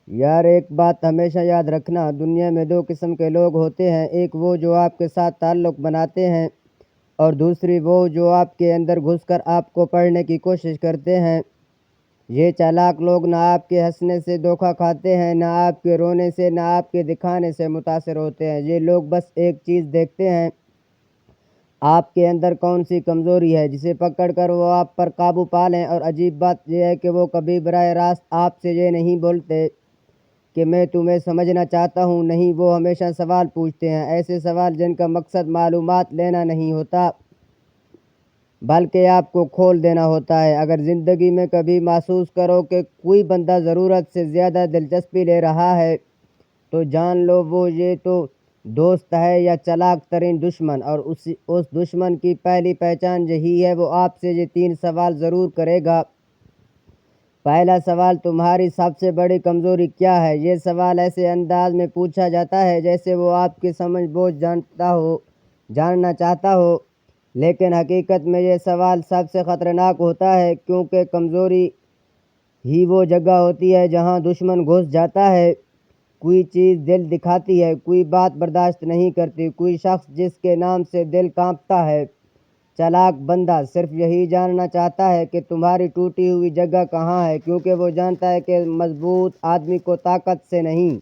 یار ایک بات ہمیشہ یاد رکھنا، دنیا میں دو قسم کے لوگ ہوتے ہیں، ایک وہ جو آپ کے ساتھ تعلق بناتے ہیں اور دوسری وہ جو آپ کے اندر گھس کر آپ کو پڑھنے کی کوشش کرتے ہیں۔ یہ چالاک لوگ نہ آپ کے ہنسنے سے دھوکہ کھاتے ہیں، نہ آپ کے رونے سے، نہ آپ کے دکھانے سے متاثر ہوتے ہیں۔ یہ لوگ بس ایک چیز دیکھتے ہیں، آپ کے اندر کون سی کمزوری ہے جسے پکڑ کر وہ آپ پر قابو پا لیں۔ اور عجیب بات یہ ہے کہ وہ کبھی براہ راست آپ سے یہ نہیں بولتے کہ میں تمہیں سمجھنا چاہتا ہوں، نہیں، وہ ہمیشہ سوال پوچھتے ہیں، ایسے سوال جن کا مقصد معلومات لینا نہیں ہوتا بلکہ آپ کو کھول دینا ہوتا ہے۔ اگر زندگی میں کبھی محسوس کرو کہ کوئی بندہ ضرورت سے زیادہ دلچسپی لے رہا ہے تو جان لو وہ یہ تو دوست ہے یا چالاک ترین دشمن، اور اس دشمن کی پہلی پہچان یہی ہے، وہ آپ سے یہ 3 سوال ضرور کرے گا۔ پہلا سوال، تمہاری سب سے بڑی کمزوری کیا ہے؟ یہ سوال ایسے انداز میں پوچھا جاتا ہے جیسے وہ آپ کی سمجھ بوجھ جاننا چاہتا ہو، لیکن حقیقت میں یہ سوال سب سے خطرناک ہوتا ہے، کیونکہ کمزوری ہی وہ جگہ ہوتی ہے جہاں دشمن گھس جاتا ہے۔ کوئی چیز دل دکھاتی ہے، کوئی بات برداشت نہیں کرتی، کوئی شخص جس کے نام سے دل کانپتا ہے۔ چالاک بندہ صرف یہی جاننا چاہتا ہے کہ تمہاری ٹوٹی ہوئی جگہ کہاں ہے، کیونکہ وہ جانتا ہے کہ مضبوط آدمی کو طاقت سے نہیں،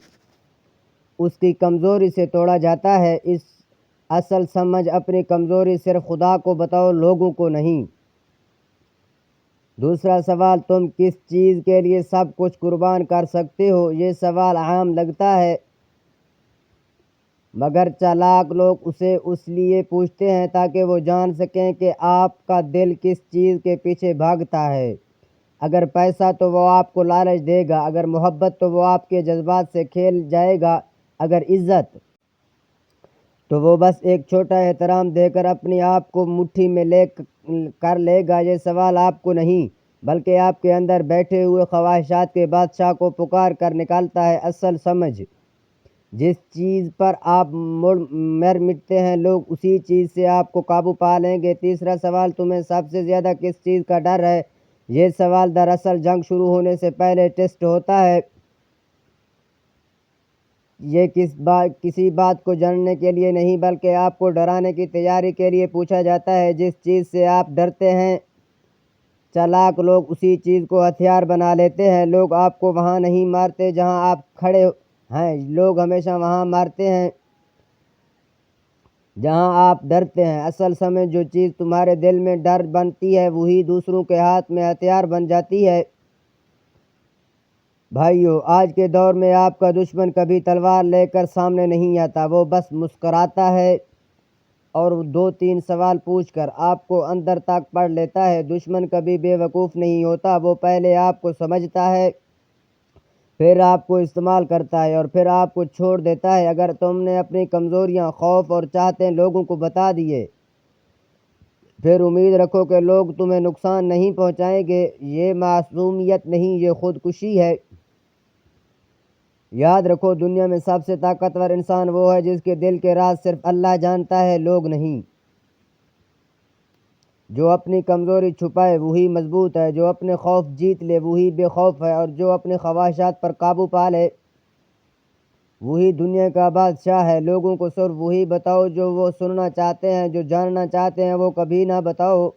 اس کی کمزوری سے توڑا جاتا ہے۔ اصل سمجھ، اپنی کمزوری صرف خدا کو بتاؤ، لوگوں کو نہیں۔ دوسرا سوال، تم کس چیز کے لیے سب کچھ قربان کر سکتے ہو؟ یہ سوال عام لگتا ہے، مگر چالاک لوگ اسے اس لیے پوچھتے ہیں تاکہ وہ جان سکیں کہ آپ کا دل کس چیز کے پیچھے بھاگتا ہے۔ اگر پیسہ تو وہ آپ کو لالچ دے گا، اگر محبت تو وہ آپ کے جذبات سے کھیل جائے گا، اگر عزت تو وہ بس ایک چھوٹا احترام دے کر اپنی آپ کو مٹھی میں کر لے گا۔ یہ سوال آپ کو نہیں بلکہ آپ کے اندر بیٹھے ہوئے خواہشات کے بادشاہ کو پکار کر نکالتا ہے۔ اصل سمجھ، جس چیز پر آپ مر مٹتے ہیں، لوگ اسی چیز سے آپ کو قابو پا لیں گے۔ تیسرا سوال، تمہیں سب سے زیادہ کس چیز کا ڈر ہے؟ یہ سوال دراصل جنگ شروع ہونے سے پہلے ٹیسٹ ہوتا ہے۔ یہ کسی بات کو جاننے کے لیے نہیں بلکہ آپ کو ڈرانے کی تیاری کے لیے پوچھا جاتا ہے۔ جس چیز سے آپ ڈرتے ہیں، چالاک لوگ اسی چیز کو ہتھیار بنا لیتے ہیں۔ لوگ آپ کو وہاں نہیں مارتے جہاں آپ کھڑے ہیں، لوگ ہمیشہ وہاں مارتے ہیں جہاں آپ ڈرتے ہیں۔ اصل سمجھ، جو چیز تمہارے دل میں ڈر بنتی ہے وہی دوسروں کے ہاتھ میں ہتھیار بن جاتی ہے۔ بھائیو، آج کے دور میں آپ کا دشمن کبھی تلوار لے کر سامنے نہیں آتا، وہ بس مسکراتا ہے اور 2-3 سوال پوچھ کر آپ کو اندر تک پڑھ لیتا ہے۔ دشمن کبھی بے وقوف نہیں ہوتا، وہ پہلے آپ کو سمجھتا ہے، پھر آپ کو استعمال کرتا ہے اور پھر آپ کو چھوڑ دیتا ہے۔ اگر تم نے اپنی کمزوریاں، خوف اور چاہتے لوگوں کو بتا دیے، پھر امید رکھو کہ لوگ تمہیں نقصان نہیں پہنچائیں گے۔ یہ معصومیت نہیں، یہ خودکشی ہے۔ یاد رکھو، دنیا میں سب سے طاقتور انسان وہ ہے جس کے دل کے راز صرف اللہ جانتا ہے، لوگ نہیں۔ جو اپنی کمزوری چھپائے وہی مضبوط ہے، جو اپنے خوف جیت لے وہی بے خوف ہے، اور جو اپنے خواہشات پر قابو پا لے وہی دنیا کا بادشاہ ہے۔ لوگوں کو صرف وہی بتاؤ جو وہ سننا چاہتے ہیں، جو جاننا چاہتے ہیں وہ کبھی نہ بتاؤ۔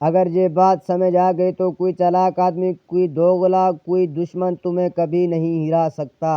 اگر یہ بات سمجھ آ گئی تو کوئی چالاک آدمی، کوئی دوغلا، کوئی دشمن تمہیں کبھی نہیں ہرا سکتا۔